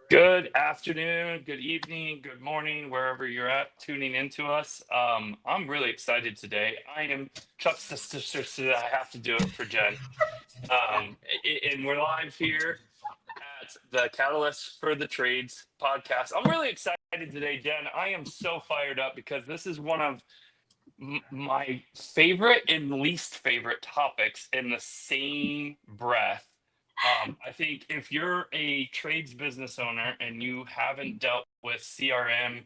Good afternoon, good evening, good morning, wherever you're at tuning into us. I'm really excited today. I am Chuck Staszkiewicz. I have to do it for Jen. And we're live here at the Catalyst for the Trades podcast. I'm really excited today, Jen. I am so fired up because this is one of my favorite and least favorite topics in the same breath. I think if you're a trades business owner and you haven't dealt with CRM,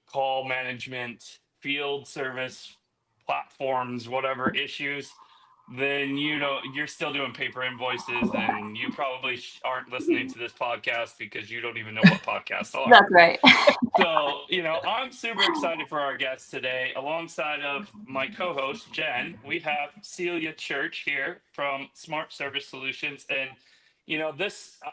call management, field service platforms, whatever issues, then you're still doing paper invoices, and you probably aren't listening to this podcast because you don't even know what podcasts are. That's right. So, I'm super excited for our guest today. Alongside of my co-host, Jen, we have Celia Church here from Smart Service Solutions. And,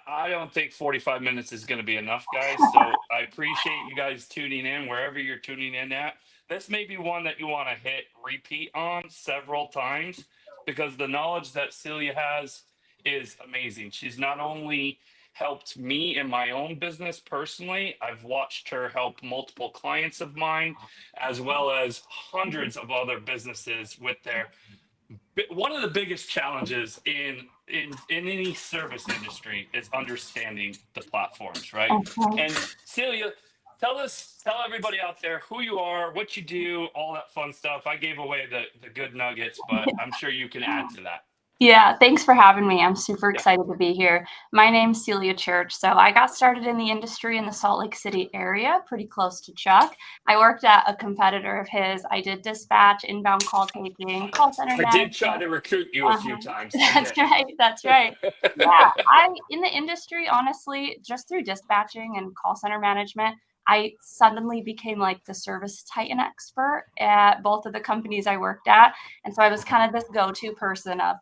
I don't think 45 minutes is going to be enough, guys. So I appreciate you guys tuning in wherever you're tuning in at. This may be one that you want to hit repeat on several times because the knowledge that Celia has is amazing. She's not only helped me in my own business personally. I've watched her help multiple clients of mine, as well as hundreds of other businesses with their. One of the biggest challenges in any service industry is understanding the platforms, right? Okay. And Celia, tell everybody out there who you are, what you do, all that fun stuff. I gave away the good nuggets, but I'm sure you can add to that. Yeah, thanks for having me. I'm super Yeah. excited to be here. My name's Celia Church. So I got started in the industry in the Salt Lake City area, pretty close to Chuck. I worked at a competitor of his. I did dispatch, inbound call taking, call center I did try management. to recruit you a few times. I That's did. right. That's right. Yeah, I in the industry, honestly, just through dispatching and call center management, I suddenly became like the service titan expert at both of the companies I worked at. And so I was kind of this go-to person of,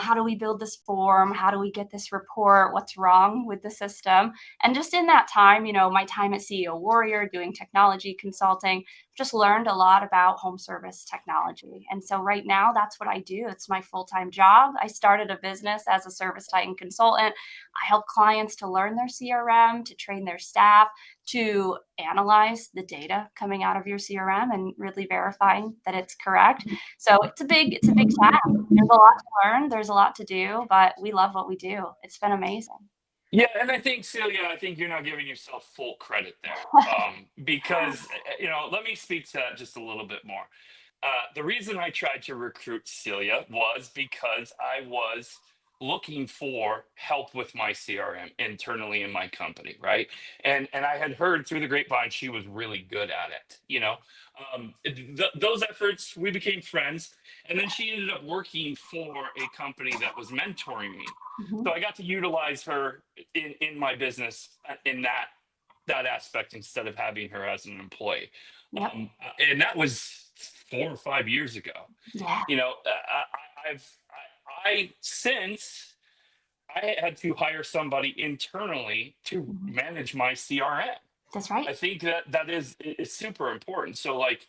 how do we build this form? How do we get this report? What's wrong with the system? And just in that time, my time at CEO Warrior doing technology consulting, just learned a lot about home service technology. And so right now, that's what I do. It's my full-time job. I started a business as a service titan consultant. I help clients to learn their CRM, to train their staff, to analyze the data coming out of your CRM and really verifying that it's correct. So it's a big task. There's a lot to learn. There's a lot to do, but we love what we do. It's been amazing. Yeah, and I think Celia, I think you're not giving yourself full credit there, because let me speak to that just a little bit more. The reason I tried to recruit Celia was because I was looking for help with my CRM internally in my company, right? And I had heard through the grapevine she was really good at it. Those efforts, we became friends, and then she ended up working for a company that was mentoring me. Mhm. So I got to utilize her in my business in that aspect instead of having her as an employee. Yep. And that was 4 or 5 years ago. Yeah, I since I had to hire somebody internally to Mhm. manage my CRM. That's I right. think that is super important. So like,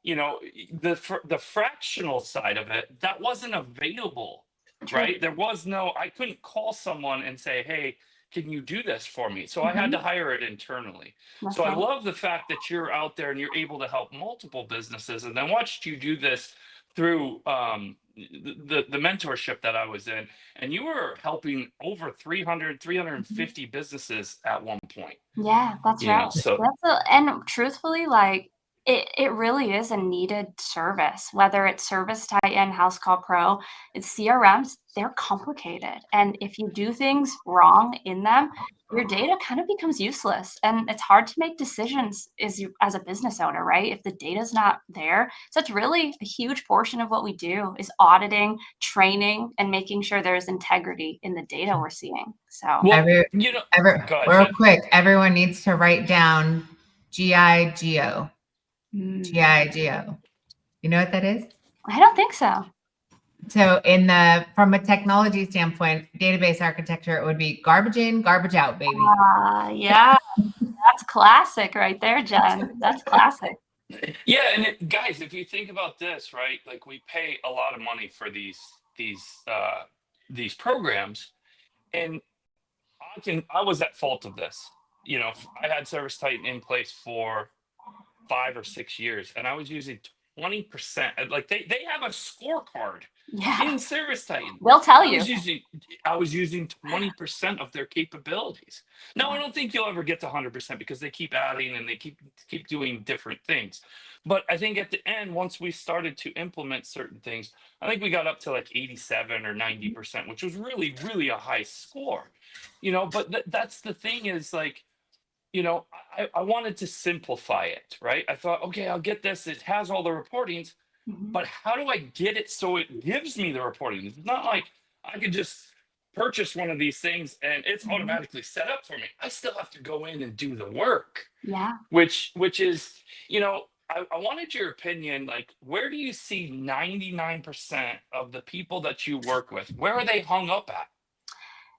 the fractional side of it that wasn't available, True. right? There was no, I couldn't call someone and say, hey, can you do this for me? So I had Mhm. to hire it internally. So That's I right. love the fact that you're out there and you're able to help multiple businesses. And then watched you do this through the mentorship that I was in, and you were helping over 300, Mhm. 350 businesses at one point. Yeah, that's right. So And truthfully, like it really is a needed service, whether it's Service Titan, House Call Pro, it's CRMs, they're complicated. And if you do things wrong in them, your data kind of becomes useless. And it's hard to make decisions as a business owner, right? If the data's not there. So it's really a huge portion of what we do is auditing, training, and making sure there's integrity in the data we're seeing. So well, Every, go ahead, real Jen. quick, everyone needs to write down GIGO. mm, GIGO. You know what that is? I don't think so. So from a technology standpoint, database architecture, it would be garbage in, garbage out, baby. Yeah, that's classic right there, Jen. That's classic. Yeah, and guys, if you think about this, right? Like we pay a lot of money for these programs, and I was at fault of this. I had Service Titan in place for 5 or 6 years, and I was using 20%. Like they have a scorecard Yeah. in Service Titan. They'll tell I you. was using 20% of their capabilities. Now I don't think you'll ever get to 100% because they keep adding and they keep doing different things. But I think at the end, once we started to implement certain things, I think we got up to like 87 or 90%, which was really, really a high score. But that's the thing is like, I wanted to simplify it, right? I thought, okay, I'll get this. It has all the reportings, but how do I get it so it gives me the reporting? It's not like I could just purchase one of these things and it's automatically set up for me. I still have to go in and do the work. Yeah. Which is, I wanted your opinion. Like, where do you see 99% of the people that you work with? Where are they hung up at?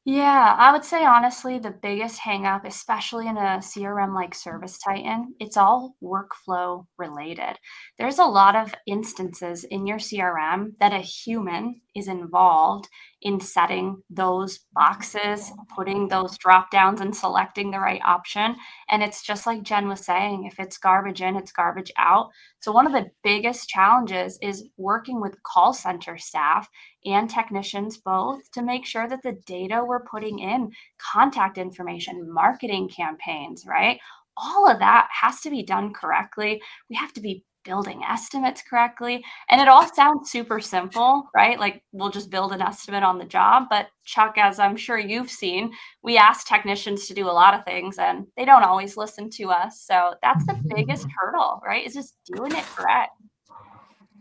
Yeah, I would say honestly, the biggest hang up, especially in a CRM like Service Titan, it's all workflow related. There's a lot of instances in your CRM that a human is involved in setting those boxes, putting those drop downs and selecting the right option. And it's just like Jen was saying, if it's garbage in, it's garbage out. So one of the biggest challenges is working with call center staff and technicians both to make sure that the data we're putting in, contact information, marketing campaigns, right? All of that has to be done correctly. We have to be building estimates correctly. And it all sounds super simple, right? Like we'll just build an estimate on the job. But Chuck, as I'm sure you've seen, we ask technicians to do a lot of things and they don't always listen to us. So that's the biggest hurdle, right? Is just doing it correct.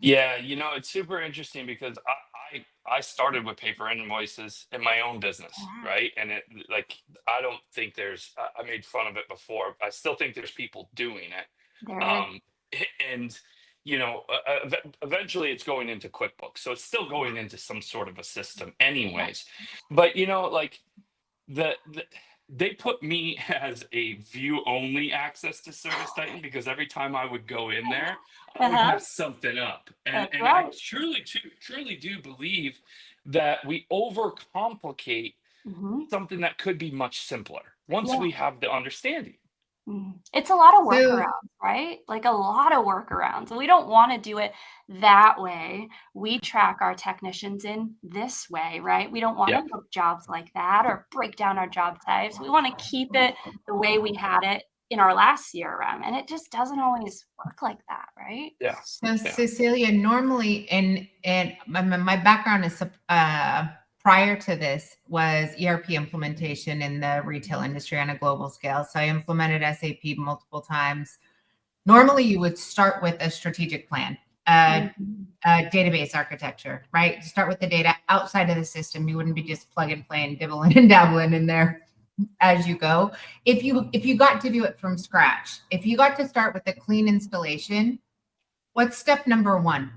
Yeah, it's super interesting because I started with paper invoices in my own business, right? And it like I don't think I made fun of it before. I still think there's people doing it. And eventually it's going into QuickBooks, so it's still going into some sort of a system, anyways. But like they put me as a view only access to Service Titan because every time I would go in there, I would mess something up. And I truly do believe that we overcomplicate something that could be much simpler once we have the understanding. It's a lot of workarounds, right? Like a lot of workarounds. We don't want to do it that way. We track our technicians in this way, right? We don't want to book jobs like that or break down our job types. We want to keep it the way we had it in our last CRM. And it just doesn't always work like that, right? Yeah. So Cecilia, normally, and my background is prior to this was ERP implementation in the retail industry on a global scale. So I implemented SAP multiple times. Normally, you would start with a strategic plan, database architecture, right? Start with the data outside of the system. You wouldn't be just plug and play and dibbling and dabbling in there as you go. If you got to do it from scratch, if you got to start with a clean installation, what's step number one?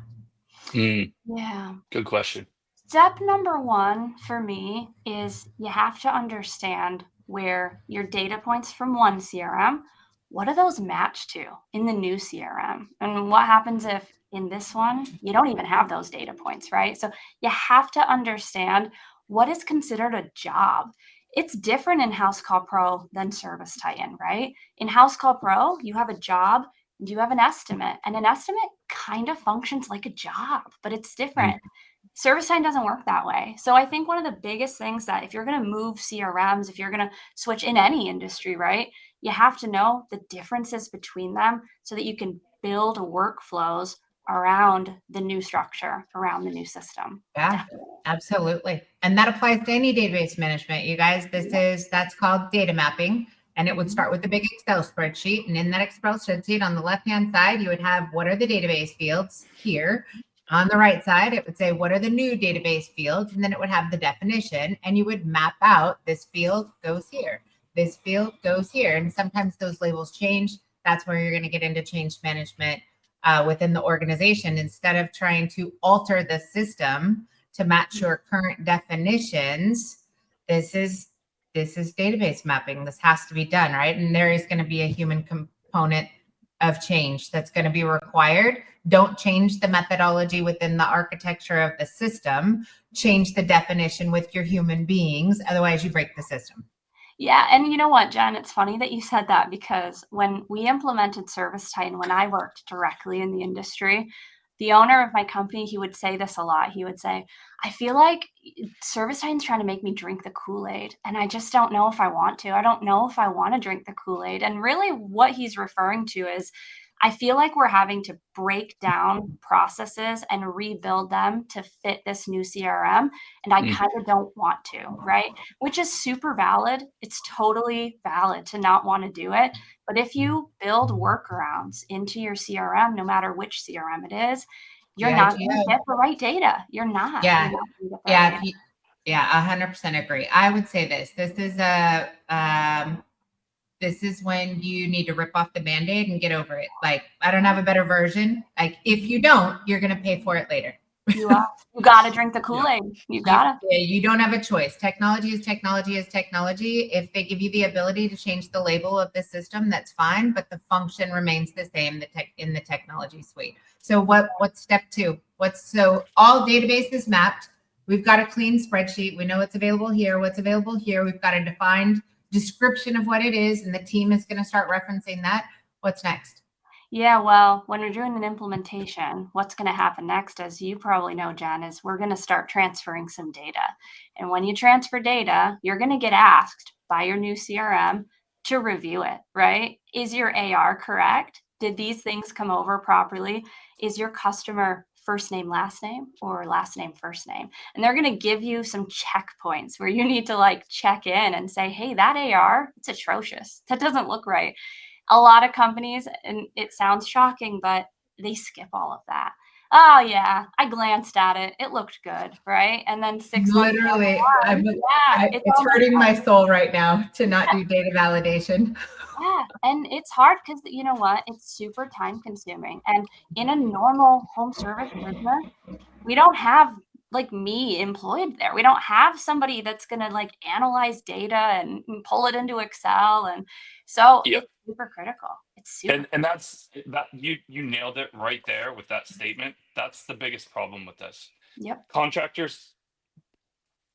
Yeah. Good question. Step number one for me is you have to understand where your data points from one CRM, what do those match to in the new CRM? And what happens if in this one, you don't even have those data points, right? So you have to understand what is considered a job. It's different in House Call Pro than Service Titan, right? In House Call Pro, you have a job, you have an estimate, and an estimate kind of functions like a job, but it's different. Service Titan doesn't work that way. So I think one of the biggest things that if you're going to move CRMs, if you're going to switch in any industry, right, you have to know the differences between them so that you can build workflows around the new structure, around the new system. Yeah, absolutely. And that applies to any database management. You guys, that's called data mapping. And it would start with a big Excel spreadsheet. And in that Excel spreadsheet on the left-hand side, you would have what are the database fields here. On the right side, it would say, what are the new database fields? And then it would have the definition, and you would map out this field goes here. This field goes here. And sometimes those labels change. That's where you're going to get into change management within the organization. Instead of trying to alter the system to match your current definitions, this is database mapping. This has to be done, right? And there is going to be a human component of change that's going to be required. Don't change the methodology within the architecture of the system. Change the definition with your human beings. Otherwise, you break the system. Yeah, and you know what, Jen? It's funny that you said that because when we implemented ServiceTitan, when I worked directly in the industry, the owner of my company, he would say this a lot. He would say, I feel like ServiceTitan's trying to make me drink the Kool-Aid, and I just don't know if I want to. I don't know if I want to drink the Kool-Aid. And really what he's referring to is I feel like we're having to break down processes and rebuild them to fit this new CRM. And I kind of don't want to, right? Which is super valid. It's totally valid to not want to do it. But if you build workarounds into your CRM, no matter which CRM it is, you're Yeah, not going to get the right data. You're not. Yeah. You're not gonna get that Yeah. data. Yeah, 100% agree. I would say this. This is when you need to rip off the Band-Aid and get over it. Like, I don't have a better version. Like, if you don't, you're going to pay for it later. You got to drink the Kool-Aid. You got to. You don't have a choice. Technology is technology is technology. If they give you the ability to change the label of the system, that's fine, but the function remains the same in the technology suite. So what's step 2? So all databases mapped. We've got a clean spreadsheet. We know what's available here, what's available here. We've got a defined description of what it is, and the team is going to start referencing that. What's next? Yeah, well, when we're doing an implementation, what's going to happen next, as you probably know, Jen, is we're going to start transferring some data. And when you transfer data, you're going to get asked by your new CRM to review it, right? Is your AR correct? Did these things come over properly? Is your customer first name, last name, or last name, first name? And they're going to give you some checkpoints where you need to like check in and say, hey, that AR, it's atrocious. That doesn't look right. A lot of companies, and it sounds shocking, but they skip all of that. Oh yeah, I glanced at it. It looked good, right? And then 6 months Literally, it's hurting my soul right now to not do data validation. Yeah, and it's hard because you know what? It's super time consuming. And in a normal home service business, we don't have like me employed there. We don't have somebody that's going to like analyze data and pull it into Excel. And so Yep. it's super critical. It's super And that's that you nailed it right there with that statement. That's the biggest problem with this. Yep. Contractors,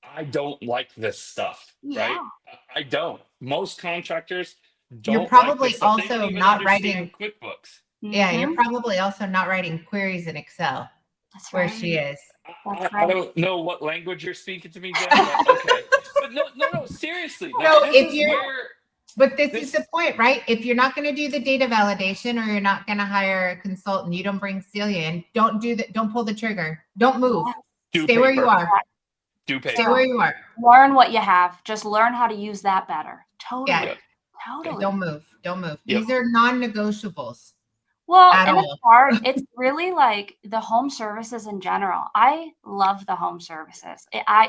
I don't like this stuff, Yeah. right? I don't. Most contractors don't. You're probably like this stuff. They also don't even not understand writing QuickBooks. Yeah, Mhm. you're probably also not writing queries in Excel That's where right. she is. That's I right. don't know what language you're speaking to me, Jen, but okay. But no, seriously. No, Like, if this is you're- where But this is the point, right? If you're not going to do the data validation or you're not going to hire a consultant, you don't bring Celia in, don't pull the trigger. Don't move. do Stay where you paper. are. Do paper. Stay where you are. Learn what you have. Just learn how to use that better. Totally. Yeah. Totally. Don't move. Don't move. Yep. These are non-negotiables. Well, At and all. it's hard. It's really like the home services in general. I love the home services.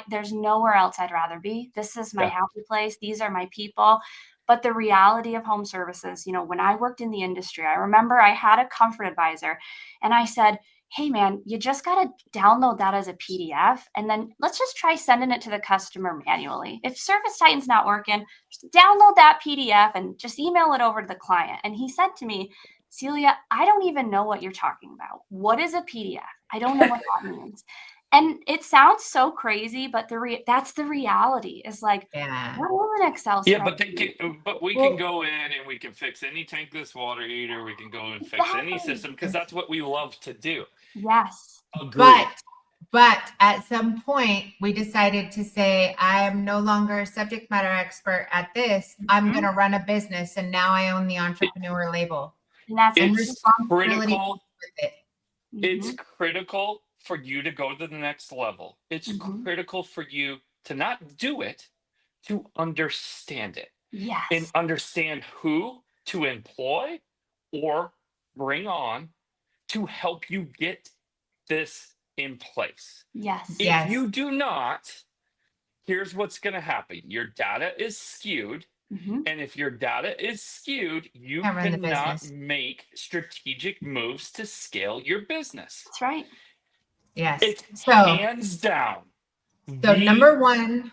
There's nowhere else I'd rather be. This is my Yeah. happy place. These are my people. But the reality of home services, you know, when I worked in the industry, I remember I had a comfort advisor and I said, hey man, you just got to download that as a PDF. And then let's just try sending it to the customer manually. If ServiceTitan's not working, just download that PDF and just email it over to the client. And he said to me, Celia, I don't even know what you're talking about. What is a PDF? I don't know what that means. And it sounds so crazy, but that's the reality. Is like, Yeah. what is an Excel spreadsheet? Yeah, but we can go in and we can fix any tankless water heater. We can go and fix any Exactly. system because that's what we love to do. Yes. Agreed. But at some point, we decided to say, I am no longer a subject matter expert at this. I'm going to run a business, and now I own the entrepreneur label. And that's It's responsibility critical. with it. It's critical for you to go to the next level. It's critical for you to not do it, to understand it. Yes. And understand who to employ or bring on to help you get this in place. Yes. If you do not, here's what's going to happen. Your data is skewed. And if your data is skewed, you cannot make strategic moves to scale your business. That's right. Yes. It's hands down. So number 1,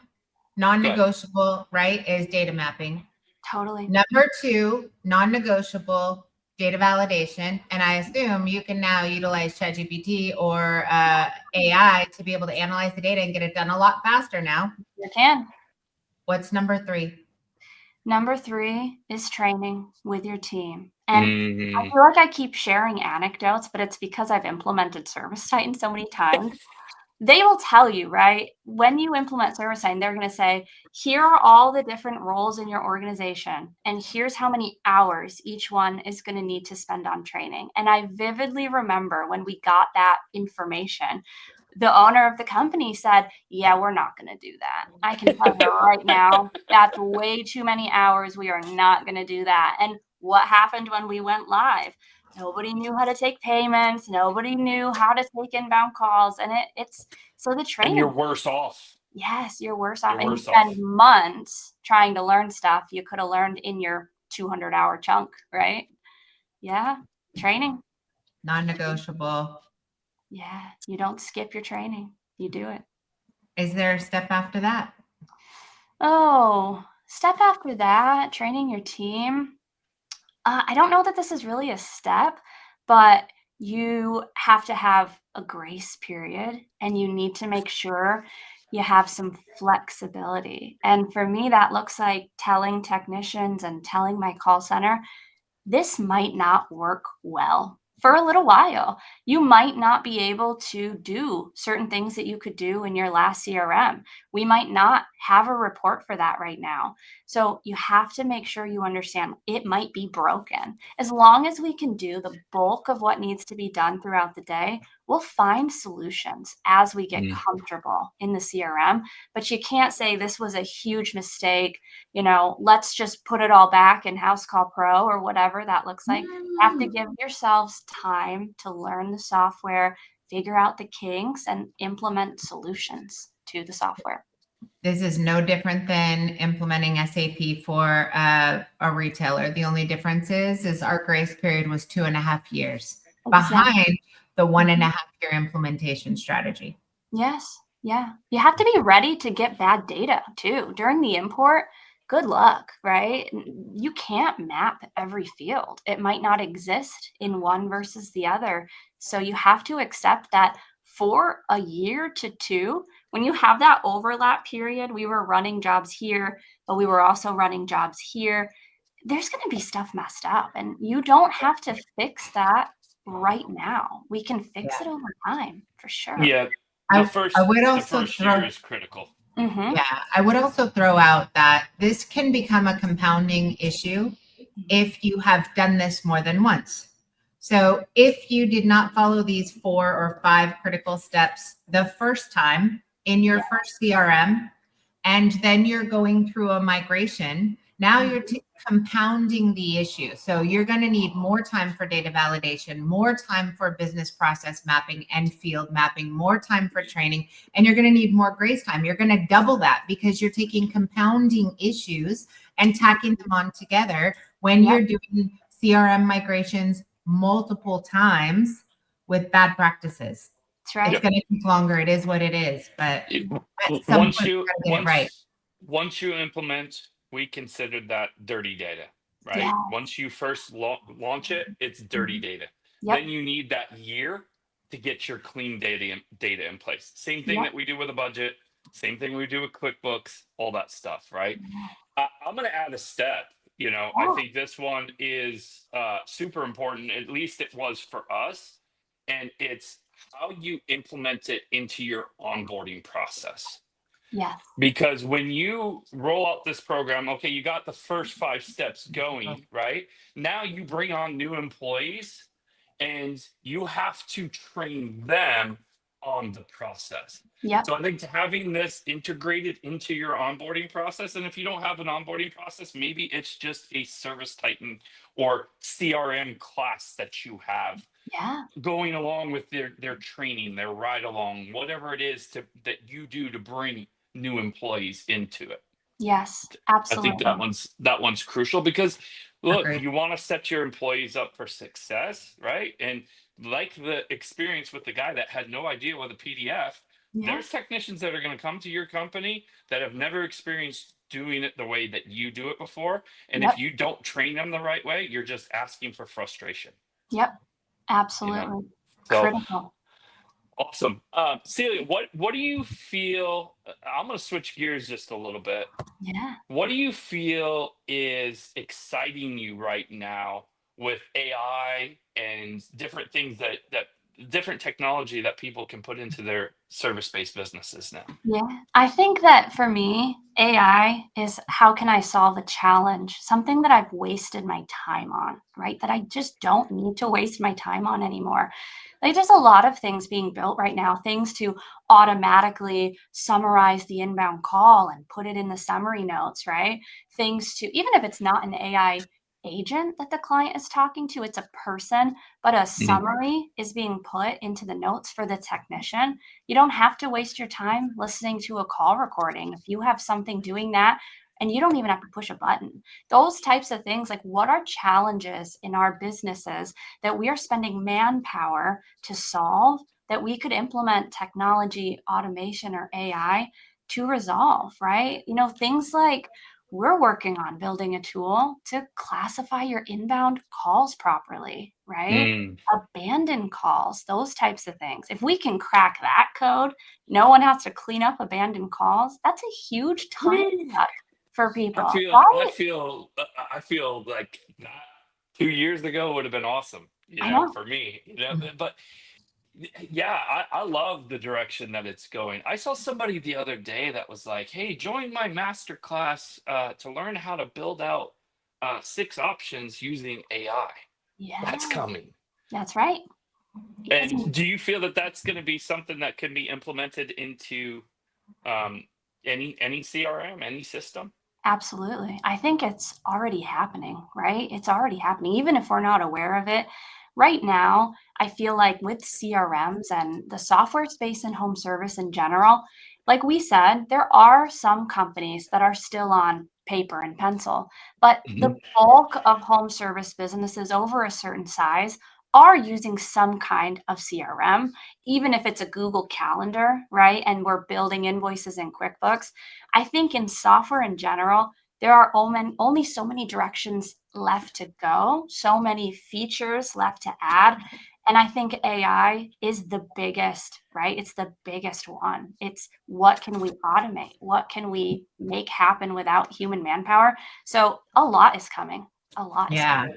non-negotiable, right, is data mapping. Totally. Number 2, non-negotiable, data validation. And I assume you can now utilize ChatGPT or AI to be able to analyze the data and get it done a lot faster now. You can. What's number 3? Number 3 is training with your team. And I Mhm. feel like I keep sharing anecdotes, but it's because I've implemented Service Titan so many times. They will tell you, right? When you implement Service Titan, they're going to say, here are all the different roles in your organization, and here's how many hours each one is going to need to spend on training. And I vividly remember when we got that information, the owner of the company said, yeah, we're not going to do that. I can tell you right now, that's way too many hours. We are not going to do that. And what happened when we went live? Nobody knew how to take payments. Nobody knew how to take inbound calls. And it's so the And training. you're worse off. Yes, you're worse off. You're And you worse spend off. months trying to learn stuff you could have learned in your 200-hour chunk, right? Yeah, training. Non-negotiable. Yeah, you don't skip your training. You do it. Is there a step after that? Oh, step after that, training your team. I don't know that this is really a step, but you have to have a grace period and you need to make sure you have some flexibility. And for me, that looks like telling technicians and telling my call center, this might not work well for a little while. You might not be able to do certain things that you could do in your last CRM. We might not have a report for that right now. So you have to make sure you understand it might be broken. As long as we can do the bulk of what needs to be done throughout the day, we'll find solutions as we get Mm. comfortable in the CRM. But you can't say this was a huge mistake, let's just put it all back in House Call Pro or whatever that looks like. You have to give yourselves time to learn the software, figure out the kinks, and implement solutions to the software. This is no different than implementing SAP for a retailer. The only difference is our grace period was 2.5 years behind the 1.5-year implementation strategy. Yes. Yeah. You have to be ready to get bad data too. During the import, good luck, right? You can't map every field. It might not exist in one versus the other. So you have to accept that for a year to 2, when you have that overlap period, we were running jobs here, but we were also running jobs here. There's going to be stuff messed up, and you don't have to fix that right now. We can fix it over time for sure. Yeah. I The would also first year is critical. Mm-hmm. Yeah, I would also throw out that this can become a compounding issue if you have done this more than once. So if you did not follow these 4 or 5 critical steps the first time in your first CRM, and then you're going through a migration, now you're compounding the issue. So you're going to need more time for data validation, more time for business process mapping and field mapping, more time for training, and you're going to need more grace time. You're going to double that because you're taking compounding issues and tacking them on together when you're doing CRM migrations multiple times with bad practices. That's right. It's going to take longer. It is what it is, but at some Once point, you you gotta get it right. once you implement, we consider that dirty data, right? Yeah. Once you first launch it, it's dirty data. Yep. Then you need that year to get your clean data in place. Same thing Yep. that we do with a budget. Same thing we do with QuickBooks. All that stuff, right? I'm going to add a step. I think this one is super important. At least it was for us, and it's how you implement it into your onboarding process. Yes. Because when you roll out this program, okay, you got the first 5 steps going, right? Now you bring on new employees and you have to train them on the process. Yep. So I think having this integrated into your onboarding process, and if you don't have an onboarding process, maybe it's just a Service Titan or CRM class that you have going along with their training, their ride along, whatever it is that you do to bring new employees into it. Yes, I absolutely. think that one's crucial because look, Agreed. you want to set your employees up for success, right? And like the experience with the guy that had no idea what a PDF, there's technicians that are going to come to your company that have never experienced doing it the way that you do it before. And if you don't train them the right way, you're just asking for frustration. Yep. Absolutely. So Critical. Awesome. Celia, what do you feel? I'm going to switch gears just a little bit. Yeah. What do you feel is exciting you right now with AI and different things that different technology that people can put into their service-based businesses now? Yeah. I think that for me, AI is how can I solve a challenge, something that I've wasted my time on, right? That I just don't need to waste my time on anymore. Like there's a lot of things being built right now, things to automatically summarize the inbound call and put it in the summary notes, right? Things to, even if it's not an AI agent that the client is talking to, it's a person, but a Mhm. summary is being put into the notes for the technician. You don't have to waste your time listening to a call recording. If you have something doing that, and you don't even have to push a button. Those types of things, like what are challenges in our businesses that we are spending manpower to solve that we could implement technology, automation, or AI to resolve, right? Things like we're working on building a tool to classify your inbound calls properly, right? Mm. Abandoned calls, those types of things. If we can crack that code, no one has to clean up abandoned calls. That's a huge time Woo! cut for people, I right? feel I feel like that 2 years ago would have been awesome, I know. for me, but yeah, I love the direction that it's going. I saw somebody the other day that was like, "Hey, join my master class to learn how to build out 6 options using AI." That's Yeah, coming. that's right. Because And do you feel that that's going to be something that can be implemented into um, any CRM, any system? absolutely. I think it's already happening, right? It's already happening, even if we're not aware of it. Right now, I feel like with CRMs and the software space and home service in general, like we said, there are some companies that are still on paper and pencil, but the Mhm. bulk of home service businesses over a certain size are using some kind of CRM, even if it's a Google Calendar, right? And we're building invoices in QuickBooks. I think in software in general, there are only so many directions left to go, so many features left to add. And I think AI is the biggest, right? It's the biggest one. It's what can we automate? What can we make happen without human manpower? So a lot is coming. A lot is Yeah. coming.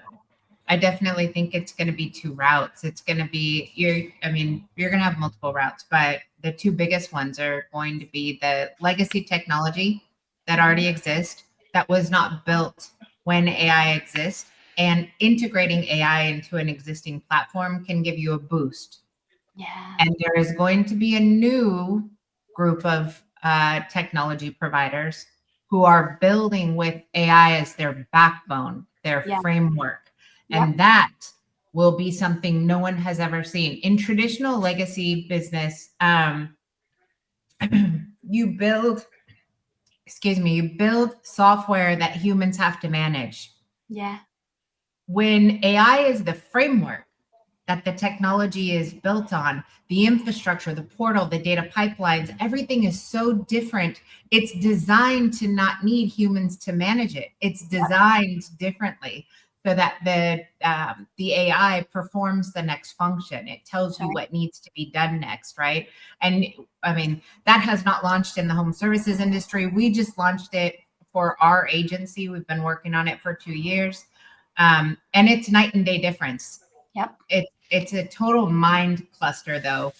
I definitely think it's going to be 2 routes. It's going to be you're going to have multiple routes, but the 2 biggest ones are going to be the legacy technology that already exists that was not built when AI exists, and integrating AI into an existing platform can give you a boost. Yeah. And there is going to be a new group of technology providers who are building with AI as their backbone, their Yeah. framework. Yep. And that will be something no one has ever seen. In traditional legacy business, you build, you build software that humans have to manage. Yeah. When AI is the framework that the technology is built on, the infrastructure, the portal, the data pipelines, everything is so different. It's designed to not need humans to manage it. It's designed differently so that the AI performs the next function. It tells you Right. what needs to be done next, right? And I mean, that has not launched in the home services industry. We just launched it for our agency. We've been working on it for 2 years. And it's night and day difference. Yep. It's a total mind cluster though,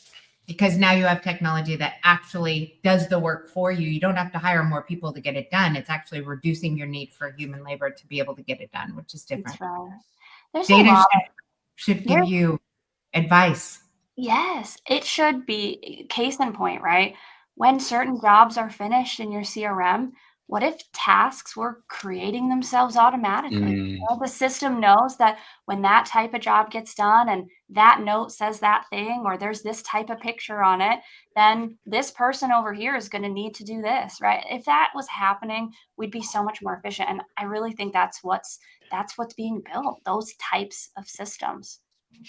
because now you have technology that actually does the work for you. You don't have to hire more people to get it done. It's actually reducing your need for human labor to be able to get it done, which is different. That's right. There's a Data lot. should give There's you advice. Yes, it should be. Case in point, right? When certain jobs are finished in your CRM, what if tasks were creating themselves automatically? Mm. Well, the system knows that when that type of job gets done and that note says that thing, or there's this type of picture on it, then this person over here is going to need to do this, right? If that was happening, we'd be so much more efficient. And I really think that's what's being built, those types of systems,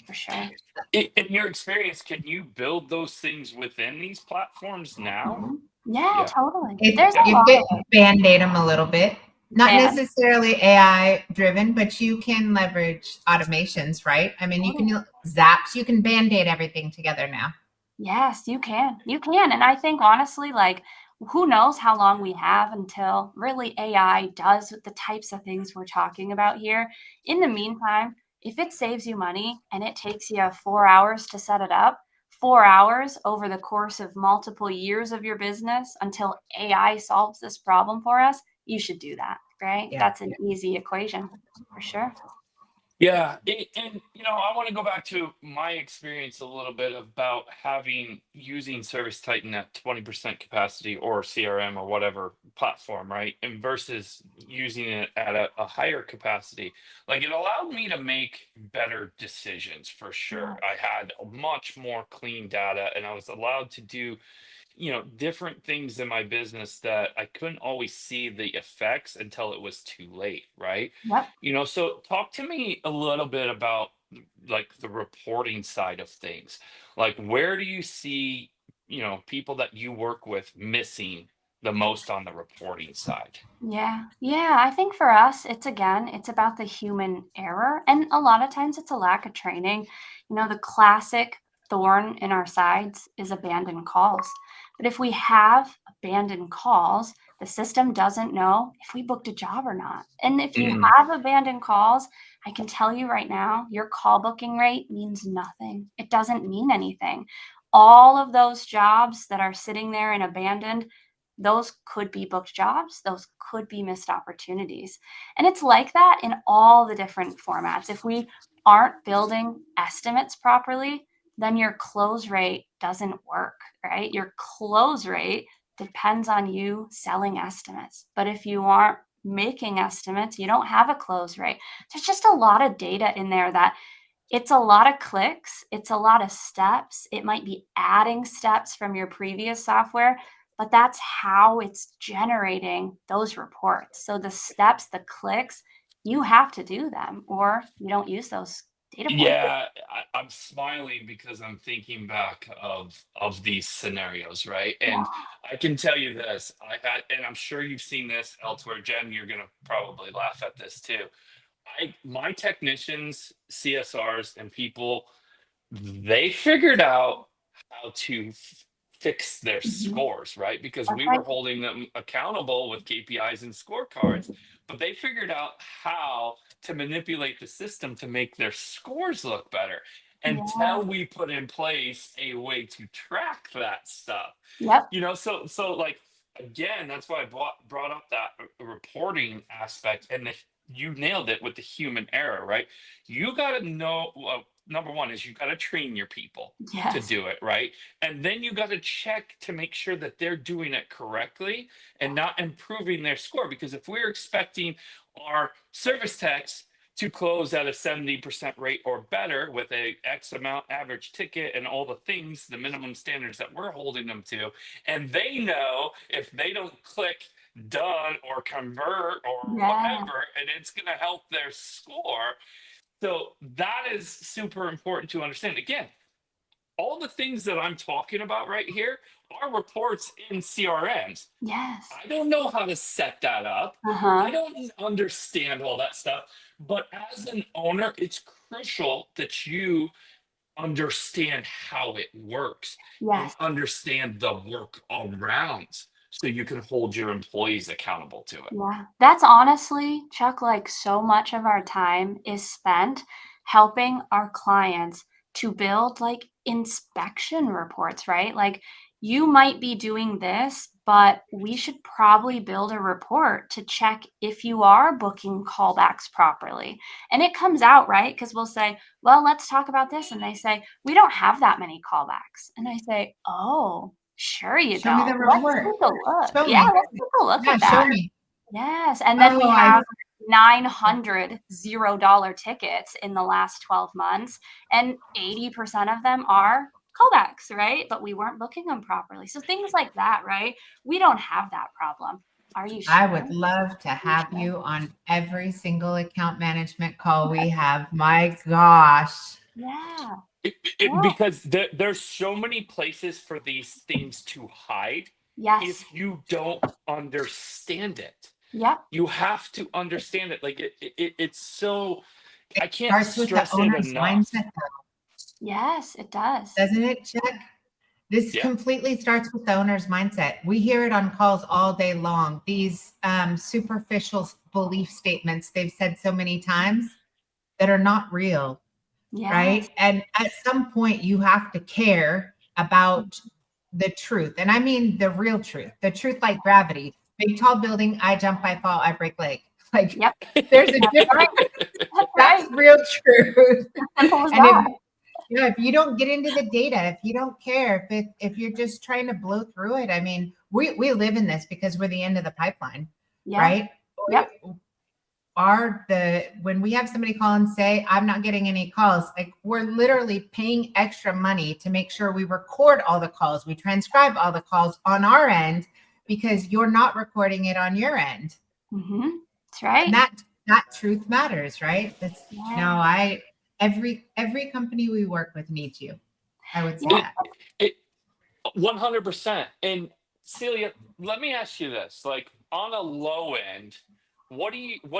for sure. In your experience, can you build those things within these platforms now? Mhm. Yeah, Yeah. totally. It, There's a Okay. you lot can of it. band-aid them a little bit. Not And necessarily AI driven, but you can leverage automations, right? I mean, you can totally. zaps, you can band-aid everything together now. Yes, you can. You can. And I think honestly, like, who knows how long we have until really AI does the types of things we're talking about here. In the meantime, if it saves you money and it takes you 4 hours to set it up, 4 hours over the course of multiple years of your business until AI solves this problem for us, you should do that, right? Yeah. That's an easy equation for sure. Yeah, and I want to go back to my experience a little bit about using Service Titan at 20% capacity or CRM or whatever platform, right? And versus using it at a higher capacity. Like it allowed me to make better decisions for Yeah. sure. I had much more clean data and I was allowed to do different things in my business that I couldn't always see the effects until it was too late, right? Yep. So talk to me a little bit about like the reporting side of things. Like where do you see, people that you work with missing the most on the reporting side? Yeah. Yeah. I think for us, it's about the human error. And a lot of times it's a lack of training. The classic thorn in our sides is abandoned calls. But if we have abandoned calls, the system doesn't know if we booked a job or not. And if you Mhm. have abandoned calls, I can tell you right now, your call booking rate means nothing. It doesn't mean anything. All of those jobs that are sitting there and abandoned, those could be booked jobs, those could be missed opportunities. And it's like that in all the different formats. If we aren't building estimates properly, then your close rate doesn't work, right? Your close rate depends on you selling estimates. But if you aren't making estimates, you don't have a close rate. There's just a lot of data in there that it's a lot of clicks, it's a lot of steps. It might be adding steps from your previous software, but that's how it's generating those reports. So the steps, the clicks, you have to do them or you don't use those data points. Yeah, I'm smiling because I'm thinking back of these scenarios, right? Yeah. And I can tell you this, and I'm sure you've seen this elsewhere. Jen, you're gonna probably laugh at this too. My technicians, CSRs, and people, they figured out how to fix their Mhm. scores, right? Because That's we right. were holding them accountable with KPIs and scorecards, but they figured out how to manipulate the system to make their scores look better Yeah. until we put in place a way to track that stuff. Yep. So like again, that's why I brought up that reporting aspect, and you nailed it with the human error, right? You got to know. Well, number one is you got to train your people to Yes. do it right, and then you got to check to make sure that they're doing it correctly and not improving their score. Because if we're expecting our service techs to close at a 70% rate or better with a X amount average ticket and all the things, the minimum standards that we're holding them to, and they know if they don't click done or convert or Yeah. whatever, and it's going to help their score. So that is super important to understand. Again, all the things that I'm talking about right here are reports in CRMs. Yes. I don't know how to set that up. I Uh-huh. don't understand all that stuff. But as an owner, it's crucial that you understand how it works and Yes. understand the work around so you can hold your employees accountable to it. Yeah, that's honestly, Chuck, like so much of our time is spent helping our clients to build like inspection reports, right? Like you might be doing this, but we should probably build a report to check if you are booking callbacks properly. And it comes out, right? Because we'll say, well, let's talk about this. And they say, we don't have that many callbacks. And I say, oh, sure you Show me the don't. Let's report. take a look. Show Yeah, me. let's take a look Yeah, at that. show me. Yes, and then Oh, we I have 900 $0 tickets in the last 12 months, and 80% of them are callbacks, right? But we weren't booking them properly. So things like that, right? We don't have that problem. Are you I sure? would love to Are you have sure? you on every single account management call we have. My gosh. Yeah. Yeah. Because there's so many places for these things to hide Yes. if you don't understand it. Yep. You have to understand it. Like it's so It I can't starts with the stress it owner's enough. mindset, though, Yes, it does. doesn't it, Chuck? This completely starts with the owner's mindset. We hear it on calls all day long. These superficial belief statements they've said so many times that are not real, right? And at some point, you have to care about the truth. And I mean the real truth, the truth like gravity. Big, tall building, I jump, I fall, I break leg. Like, there's a difference. That's real truth. And if you don't get into the data, if you don't care, if you're just trying to blow through it, I mean, we live in this because we're the end of the pipeline, right? Yep. When we have somebody call and say, I'm not getting any calls, like we're literally paying extra money to make sure we record all the calls, we transcribe all the calls on our end because you're not recording it on your end. That's right. And that truth matters, right? That's every company we work with needs you. I would say that. 100%. And Celia, let me ask you this: like on a low end, what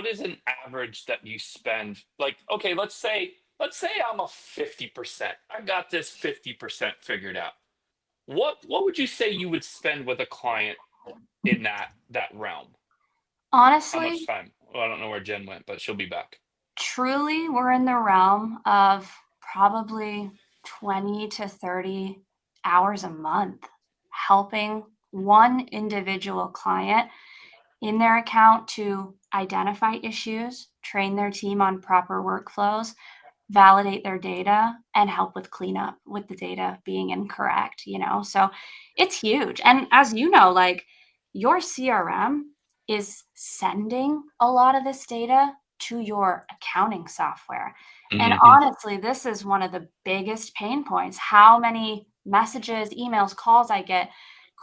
is an average that you spend? Like, okay, let's say I'm a 50%. I got this 50% figured out. What would you say you would spend with a client in that realm? Honestly, how much time? Well, I don't know where Jen went, but she'll be back. Truly, we're in the realm of probably 20 to 30 hours a month helping one individual client in their account to identify issues, train their team on proper workflows, validate their data, and help with cleanup with the data being incorrect, So it's huge. And as you know, like your CRM is sending a lot of this data to your accounting software. And honestly, this is one of the biggest pain points. How many messages, emails, calls I get.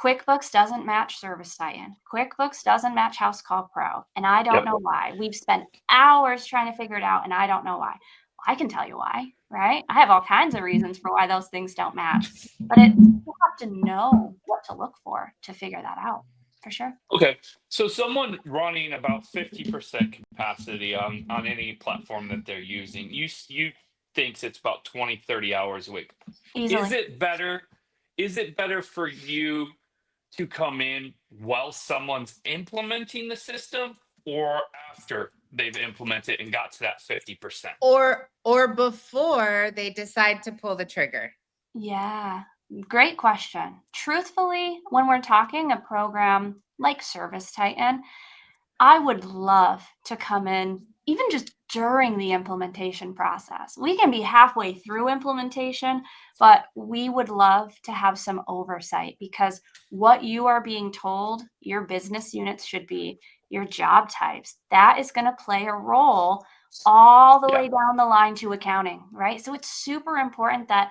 QuickBooks doesn't match ServiceTitan. QuickBooks doesn't match House Call Pro. And I don't know why. We've spent hours trying to figure it out, and I don't know why. I can tell you why, right? I have all kinds of reasons for why those things don't match. But you have to know what to look for to figure that out, for sure. Okay. So someone running about 50% capacity on any platform that they're using, you thinks it's about 20, 30 hours a week. Easily. Is it better for you to come in while someone's implementing the system or after they've implemented and got to that 50%? Or before they decide to pull the trigger? Yeah, great question. Truthfully, when we're talking a program like ServiceTitan, I would love to come in even just during the implementation process. We can be halfway through implementation, but we would love to have some oversight because what you are being told your business units should be, your job types, that is going to play a role all the way down the line to accounting, right? So it's super important that,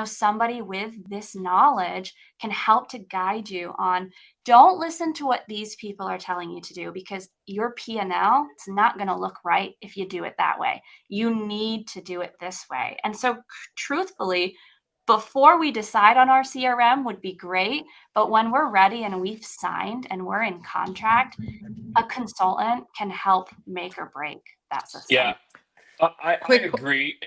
somebody with this knowledge can help to guide you on, don't listen to what these people are telling you to do because your P&L is not going to look right if you do it that way. You need to do it this way. And so truthfully, before we decide on our CRM would be great, but when we're ready and we've signed and we're in contract, a consultant can help make or break that system. Yeah, I agree.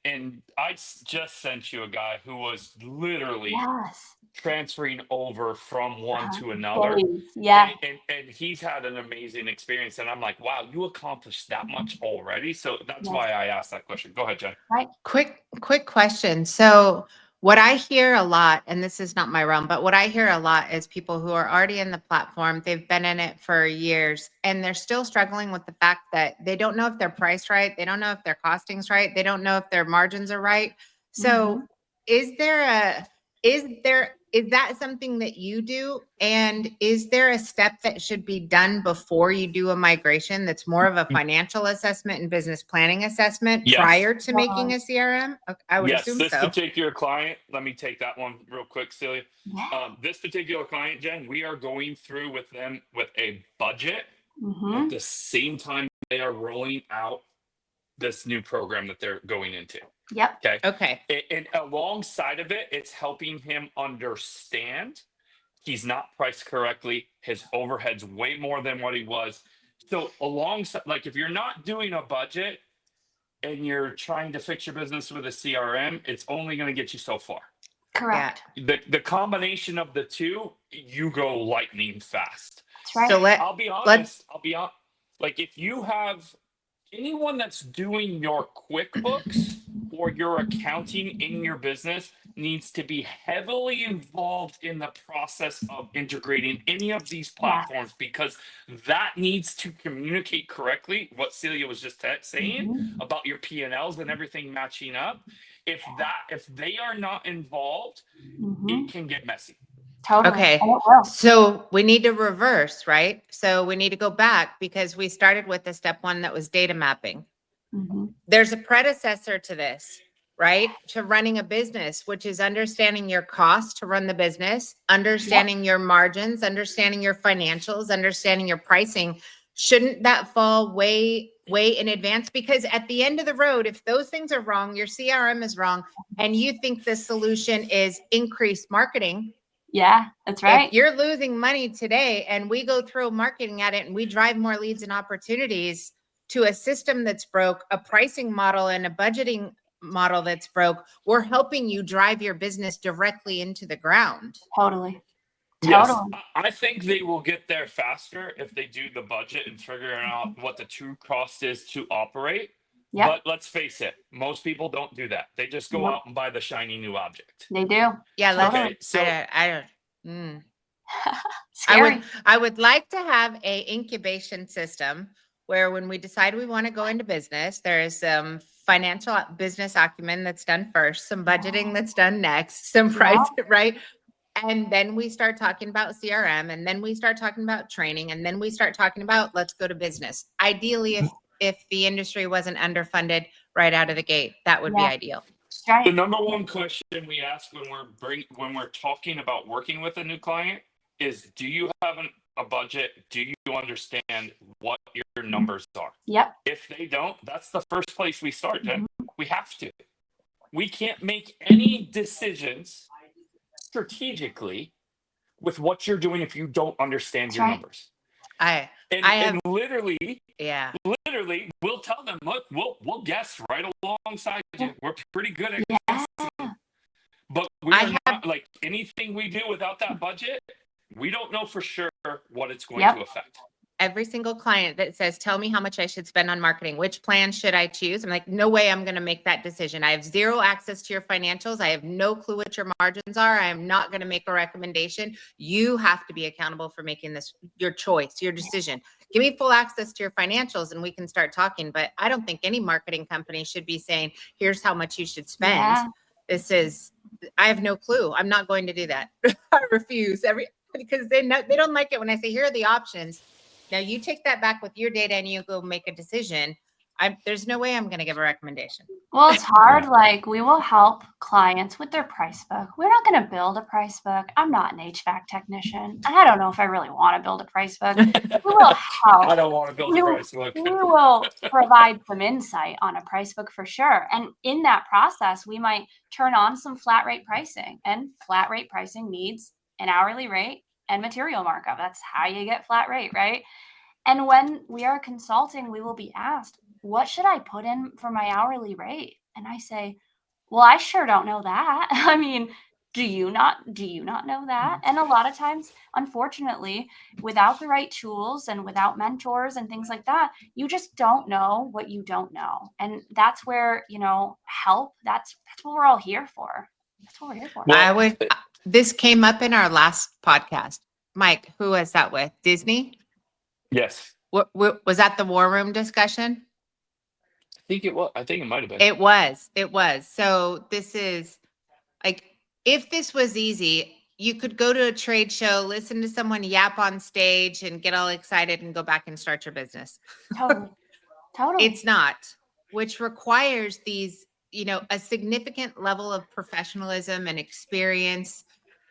And I just sent you a guy who was literally transferring over from one to another. Yeah. And he's had an amazing experience. And I'm like, wow, you accomplished that much already. So that's why I asked that question. Go ahead, Jen. Right. Quick question. So what I hear a lot, and this is not my realm, but what I hear a lot is people who are already in the platform, they've been in it for years, and they're still struggling with the fact that they don't know if they're priced right. They don't know if their costing's right. They don't know if their margins are right. So is that something that you do? And is there a step that should be done before you do a migration that's more of a financial assessment and business planning assessment prior to making a CRM? Okay, I would assume this so. particular client, let me take that one real quick, Celia. This particular client, Jen, we are going through with them with a budget at the same time they are rolling out this new program that they're going into. Yep. Okay. And alongside of it, it's helping him understand he's not priced correctly. His overhead's way more than what he was. So alongside, like if you're not doing a budget and you're trying to fix your business with a CRM, it's only going to get you so far. Correct. The combination of the two, you go lightning fast. That's right. So I'll be honest. Like if you have anyone that's doing your QuickBooks or your accounting in your business needs to be heavily involved in the process of integrating any of these platforms because that needs to communicate correctly what Celia was just saying about your P&Ls and everything matching up. If they are not involved, it can get messy. Totally. Okay. So we need to reverse, right? So we need to go back because we started with the step one that was data mapping. There's a predecessor to this, right? To running a business, which is understanding your cost to run the business, understanding your margins, understanding your financials, understanding your pricing. Shouldn't that fall way in advance? Because at the end of the road, if those things are wrong, your CRM is wrong, and you think the solution is increased marketing. Yeah, that's right. If you're losing money today and we go through marketing at it and we drive more leads and opportunities to a system that's broke, a pricing model and a budgeting model that's broke, we're helping you drive your business directly into the ground. Totally. Yes, I think they will get there faster if they do the budget and figuring out what the true cost is to operate. Yep. But let's face it, most people don't do that. They just go out and buy the shiny new object. They do. Yeah, Okay, so Scary. I would like to have a incubation system where when we decide we want to go into business, there is some financial business acumen that's done first, some budgeting that's done next, some price, right? And then we start talking about CRM, and then we start talking about training, and then we start talking about let's go to business. Ideally, if the industry wasn't underfunded right out of the gate, that would be ideal. Right. The number one question we ask when we're talking about working with a new client is, do you have a budget? Do you understand what your numbers are? Yep. If they don't, that's the first place we start, Jen. We have to. We can't make any decisions strategically with what you're doing if you don't understand your numbers. And literally, we'll tell them, look, we'll guess right alongside you. We're pretty good at guessing. But we're not, like, anything we do without that budget, we don't know for sure what it's going to affect. Every single client that says, tell me how much I should spend on marketing, which plan should I choose? I'm like, no way I'm going to make that decision. I have zero access to your financials. I have no clue what your margins are. I am not going to make a recommendation. You have to be accountable for making this your choice, your decision. Give me full access to your financials and we can start talking. But I don't think any marketing company should be saying, here's how much you should spend. I have no clue. I'm not going to do that. I refuse because they don't like it when I say, here are the options. Now you take that back with your data and you go make a decision. There's no way I'm going to give a recommendation. Well, it's hard. Like, we will help clients with their price book. We're not going to build a price book. I'm not an HVAC technician. And I don't know if I really want to build a price book. We will help. I don't want to build a price book. We will provide some insight on a price book for sure. And in that process, we might turn on some flat rate pricing. And flat rate pricing needs an hourly rate and material markup. That's how you get flat rate, right? And when we are consulting, we will be asked, what should I put in for my hourly rate? And I say, well, I sure don't know that. I mean, do you not know that? And a lot of times, unfortunately, without the right tools and without mentors and things like that, you just don't know what you don't know. And that's where, help, that's what we're all here for. That's what we're here for. This came up in our last podcast. Mike, who was that with? Disney? Yes. Was that the War Room discussion? I think it was. I think it might have been. It was. So this is like, if this was easy, you could go to a trade show, listen to someone yap on stage and get all excited and go back and start your business. Totally. It's not, which requires these, a significant level of professionalism and experience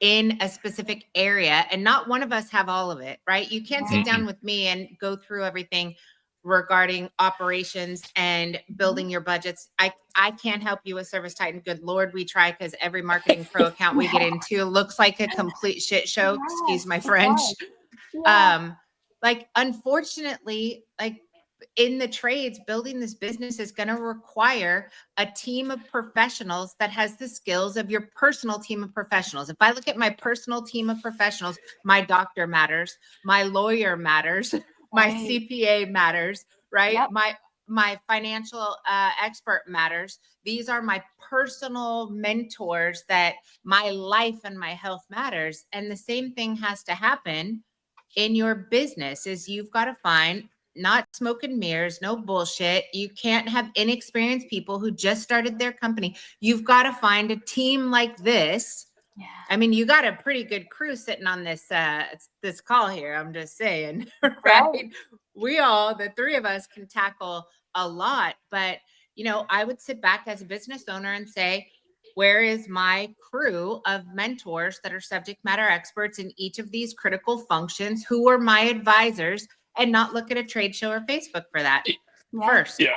in a specific area. And not one of us have all of it, right? You can't sit down with me and go through everything regarding operations and building your budgets. I can't help you with Service Titan. Good Lord, we try, because every marketing pro account we get into looks like a complete shit show. Excuse my French. Unfortunately, in the trades, building this business is going to require a team of professionals that has the skills of your personal team of professionals. If I look at my personal team of professionals, my doctor matters, my lawyer matters, my Right. CPA matters, right? Yep. My financial expert matters. These are my personal mentors that my life and my health matters. And the same thing has to happen in your business is you've got to find not smoke and mirrors, no bullshit. You can't have inexperienced people who just started their company. You've got to find a team like this. Yeah. I mean, you got a pretty good crew sitting on this this call here. I'm just saying, right? Right. We all, the three of us, can tackle a lot. But I would sit back as a business owner and say, where is my crew of mentors that are subject matter experts in each of these critical functions? Who are my advisors? And not look at a trade show or Facebook for that first. Yeah.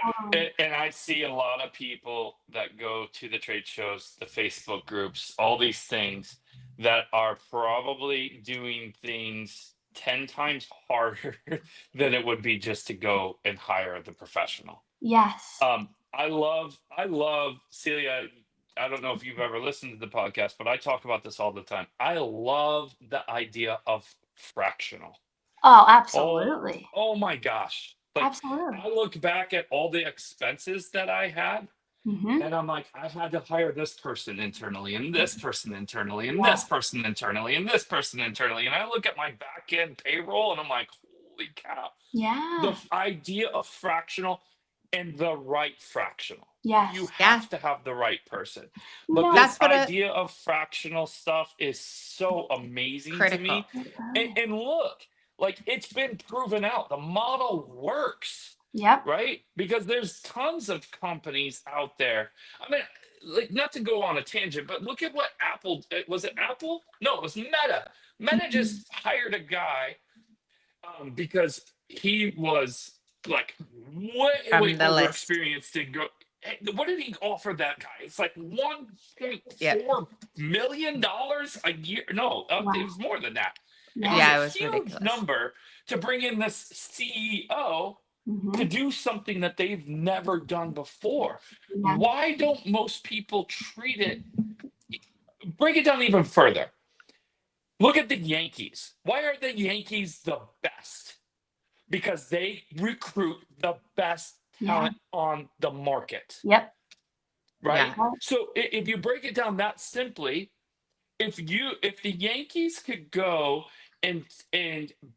And I see a lot of people that go to the trade shows, the Facebook groups, all these things that are probably doing things 10 times harder than it would be just to go and hire the professional. Yes. I love Celia. I don't know if you've ever listened to the podcast, but I talk about this all the time. I love the idea of fractional. Oh, absolutely. Oh my gosh. Like, Absolutely. I look back at all the expenses that I had, Mm-hmm. and I'm like, I had to hire this person internally, and this person internally, and Yeah. this person internally, and this person internally. And I look at my back end payroll, and I'm like, holy cow. Yeah. The idea of fractional and the right fractional. Yes. You have to have the right person. But No, this That's what idea of fractional stuff is so amazing critical. to me. And look, like, it's been proven out. The model works, Yep. right? Because there's tons of companies out there. I mean, like, not to go on a tangent, but look at what Apple, was it Apple? No, it was Meta. Meta just hired a guy because he was like way the over list. experienced to go. Hey, what did he offer that guy? It's like $1.4 Yep. million a year. No, Wow. it was more than that. Yeah, it It was was a huge ridiculous. number to bring in this CEO Mhm. to do something that they've never done before. Yeah. Why don't most people treat it? Break it down even further. Look at the Yankees. Why are the Yankees the best? Because they recruit the best talent on the market, Yep. right? Yeah. So if you break it down that simply, if the Yankees could go and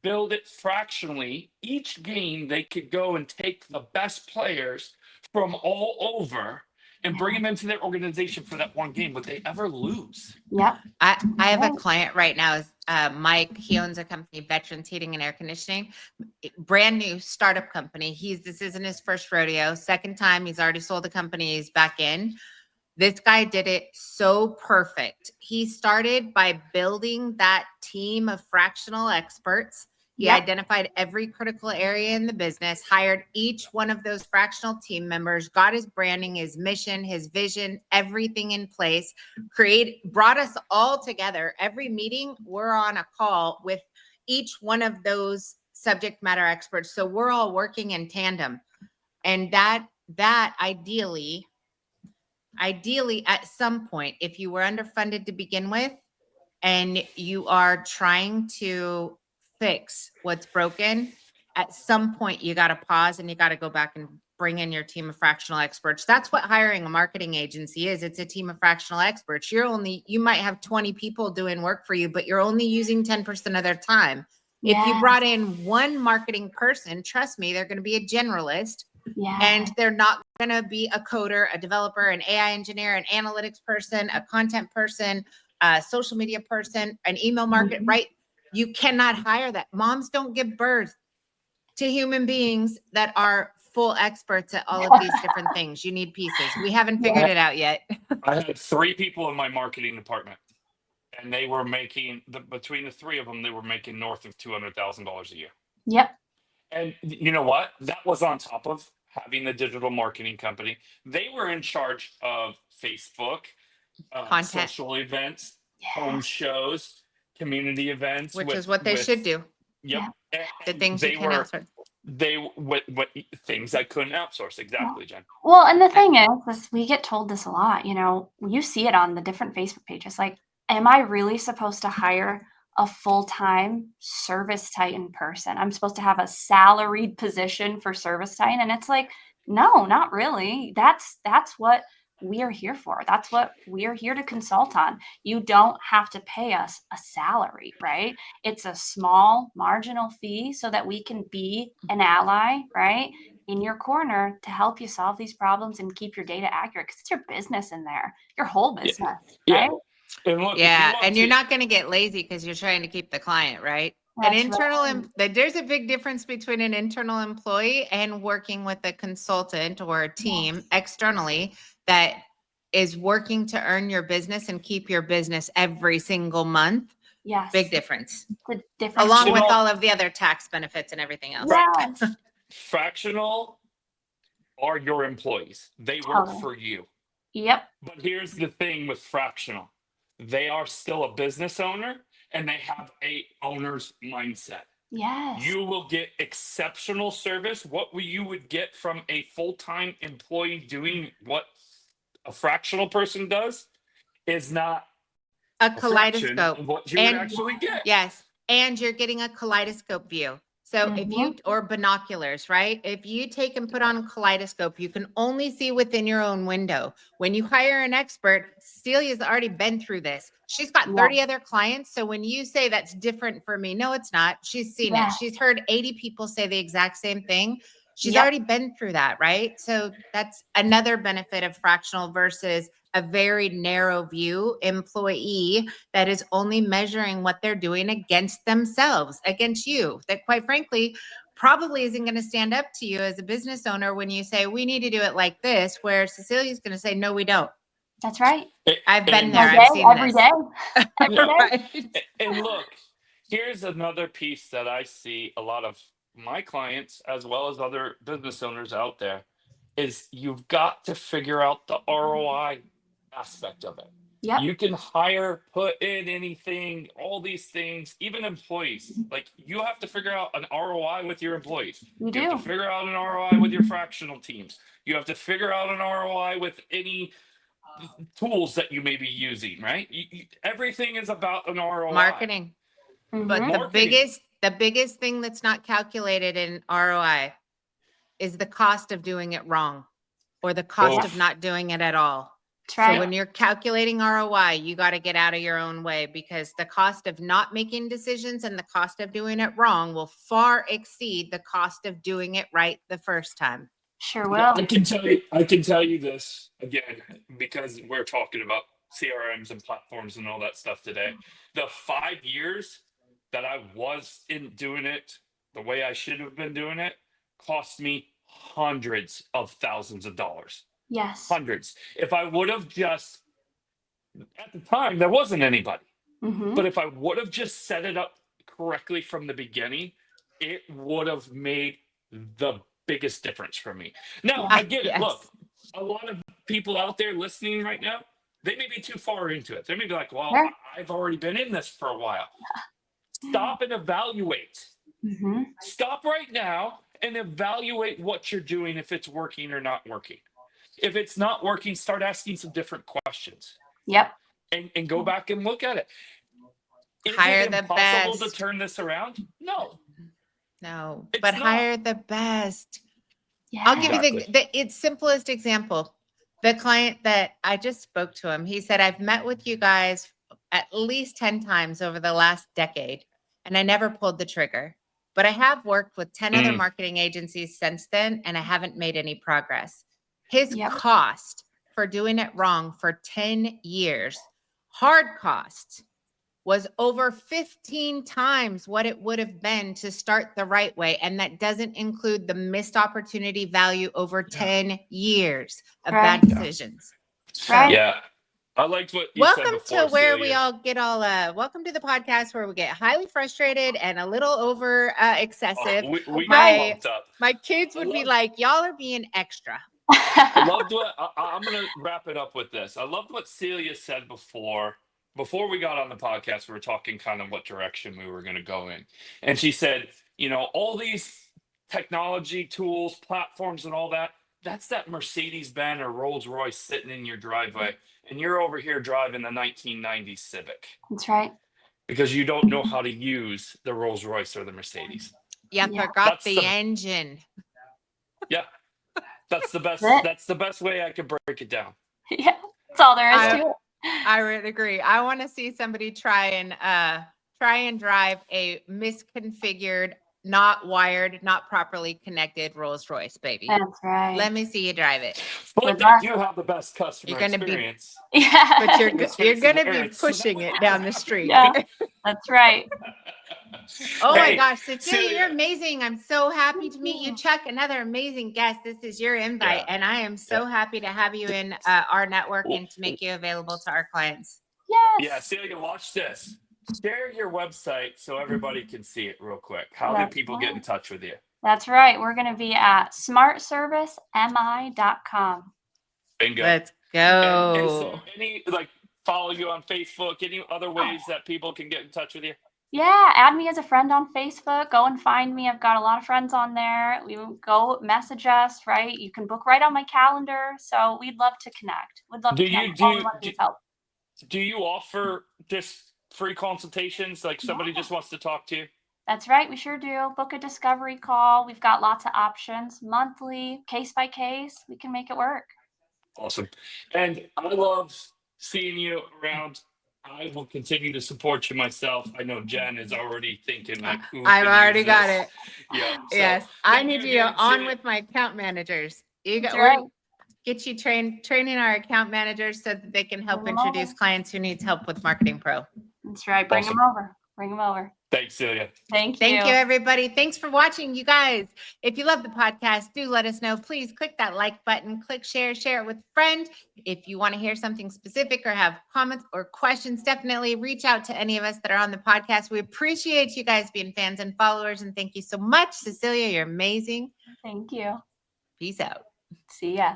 build it fractionally, each game they could go and take the best players from all over and bring them into their organization for that one game. Would they ever lose? Yep. I have a client right now, Mike. He owns a company, Veterans Heating and Air Conditioning, brand new startup company. This isn't his first rodeo. Second time, he's already sold the company. He's back in. This guy did it so perfect. He started by building that team of fractional experts. He identified every critical area in the business, hired each one of those fractional team members, got his branding, his mission, his vision, everything in place, brought us all together. Every meeting, we're on a call with each one of those subject matter experts. So we're all working in tandem. And that ideally at some point, if you were underfunded to begin with and you are trying to fix what's broken, at some point you got to pause and you got to go back and bring in your team of fractional experts. That's what hiring a marketing agency is. It's a team of fractional experts. You might have 20 people doing work for you, but you're only using 10% of their time. If you brought in one marketing person, trust me, they're going to be a generalist. And they're not going to be a coder, a developer, an AI engineer, an analytics person, a content person, a social media person, an email market, right? You cannot hire that. Moms don't give birth to human beings that are full experts at all of these different things. You need pieces. We haven't figured it out yet. I had 3 people in my marketing department, and they were making between the 3 of them, they were making north of $200,000 a year. Yep. And you know what? That was on top of having the digital marketing company. They were in charge of Facebook, Content. social events, home shows, community events, Which is what they should do. Yep. The things you can outsource. what things I couldn't outsource. Exactly, Jen. Well, and the thing is we get told this a lot, you see it on the different Facebook pages. Like, am I really supposed to hire a full-time service titan person? I'm supposed to have a salaried position for service titan. And it's like, no, not really. That's what we are here for. That's what we are here to consult on. You don't have to pay us a salary, right? It's a small marginal fee so that we can be an ally, right, in your corner to help you solve these problems and keep your data accurate, because it's your business in there, your whole business, Yeah. right? And look, Yeah, and you're not going to get lazy because you're trying to keep the client, right? An That's internal, right. there's a big difference between an internal employee and working with a consultant or a team externally that is working to earn your business and keep your business every single month. Yes. Big difference. The difference. Along with all of the other tax benefits and everything else. Yes. Fractional are your employees. They work for you. Yep. But here's the thing with Fractional. They are still a business owner and they have a owner's mindset. Yes. You will get exceptional service. What you would get from a full-time employee doing what a fractional person does is not a kaleidoscope of what you would actually get. Yes. And you're getting a kaleidoscope view. So if you, or binoculars, right? If you take and put on a kaleidoscope, you can only see within your own window. When you hire an expert, Celia's already been through this. She's got 30 other clients. So when you say that's different for me, no, it's not. She's seen it. She's heard 80 people say the exact same thing. She's already been through that, right? So that's another benefit of fractional versus a very narrow view employee that is only measuring what they're doing against themselves, against you, that quite frankly, probably isn't going to stand up to you as a business owner when you say, we need to do it like this, where Cecilia's going to say, no, we don't. That's right. I've been there. I've seen every this. day. Every day. Right. And look, here's another piece that I see a lot of my clients, as well as other business owners out there, is you've got to figure out the ROI aspect of it. Yep. You can hire, put in anything, all these things, even employees. Like, you have to figure out an ROI with your employees. You have to figure out an ROI with your fractional teams. You have to figure out an ROI with any tools that you may be using, right? Everything is about an ROI. Marketing. But the biggest thing that's not calculated in ROI is the cost of doing it wrong or the cost of not doing it at all. So when you're calculating ROI, you got to get out of your own way, because the cost of not making decisions and the cost of doing it wrong will far exceed the cost of doing it right the first time. Sure will. I can tell you this again, because we're talking about CRMs and platforms and all that stuff today. The 5 years that I was in doing it the way I should have been doing it cost me hundreds of thousands of dollars. Yes. Hundreds. If I would have just, at the time, there wasn't anybody. But if I would have just set it up correctly from the beginning, it would have made the biggest difference for me. Now, I get it. Look, a lot of people out there listening right now, they may be too far into it. They may be like, well, I've already been in this for a while. Stop and evaluate. Stop right now and evaluate what you're doing, if it's working or not working. If it's not working, start asking some different questions. Yep. And go back and look at it. Is Hire it the impossible best. to turn this around? No. No, It's but not. hire the best. Yeah. I'll give you its simplest example. The client that I just spoke to him, he said, I've met with you guys at least 10 times over the last decade, and I never pulled the trigger. But I have worked with 10 other marketing agencies since then, and I haven't made any progress. His cost for doing it wrong for 10 years, hard cost, was over 15 times what it would have been to start the right way. And that doesn't include the missed opportunity value over 10 years of bad decisions. Yeah. I liked what you said Welcome before, to where Celia. we all get all, welcome to the podcast where we get highly frustrated and a little over excessive. We got pumped up. My kids would be like, y'all are being extra. I loved what I'm going to wrap it up with this. I loved what Celia said before we got on the podcast. We were talking kind of what direction we were going to go in. And she said, all these technology, tools, platforms, and all that. That's that Mercedes-Benz or Rolls-Royce sitting in your driveway, and you're over here driving the 1990s Civic That's right. because you don't know how to use the Rolls-Royce or the Mercedes. You Yeah. forgot That's the engine. Yeah, that's the best. That's it. That's the best way I could break it down. Yeah, that's all there is to it. I would agree. I want to see somebody try and drive a misconfigured, not wired, not properly connected Rolls Royce, baby. That's right. Let me see you drive it. But With they that- do have the best customer You're gonna be- experience. Yeah, But you're Let's you're face it, gonna be it's- pushing it down the street. Yeah. That's right. Oh my Hey, gosh, Cecilia, Celia. you're amazing. I'm so happy to meet you. Chuck, another amazing guest. This is your invite, Yeah. and I am so happy to have you in our network and to make you available to our clients. Yes. Yeah, Celia, watch this. Share your website so everybody can see it real quick. How do That's people get in touch with you? That's right. We're going to be at smartservicemi.com. Bingo. Let's And is go. there any follow you on Facebook? Any other ways that people can get in touch with you? Yeah, add me as a friend on Facebook. Go and find me. I've got a lot of friends on there. Go message us, right? You can book right on my calendar. So we'd love to connect. We'd love Do to you connect. do- All we want to do is help. Do you offer just free consultations? Like somebody just wants to talk to you? That's right. We sure do. Book a discovery call. We've got lots of options, monthly, case by case. We can make it work. Awesome. And I love seeing you around. I will continue to support you myself. I know Jen is already thinking like, who I've can already use got this? it. Yeah. so Yes, I thank need you you again, on Celia. with my account managers. You That's got right. get you training our account managers so that they can help Bring 'em introduce over. clients who needs help with Marketing Pro. That's right. Bring them over. Bring them over. Thanks, Celia. Thank you. Thank you, everybody. Thanks for watching, you guys. If you love the podcast, do let us know. Please click that like button, click share it with a friend. If you want to hear something specific or have comments or questions, definitely reach out to any of us that are on the podcast. We appreciate you guys being fans and followers, and thank you so much. Cecilia, you're amazing. Thank you. Peace out. See ya.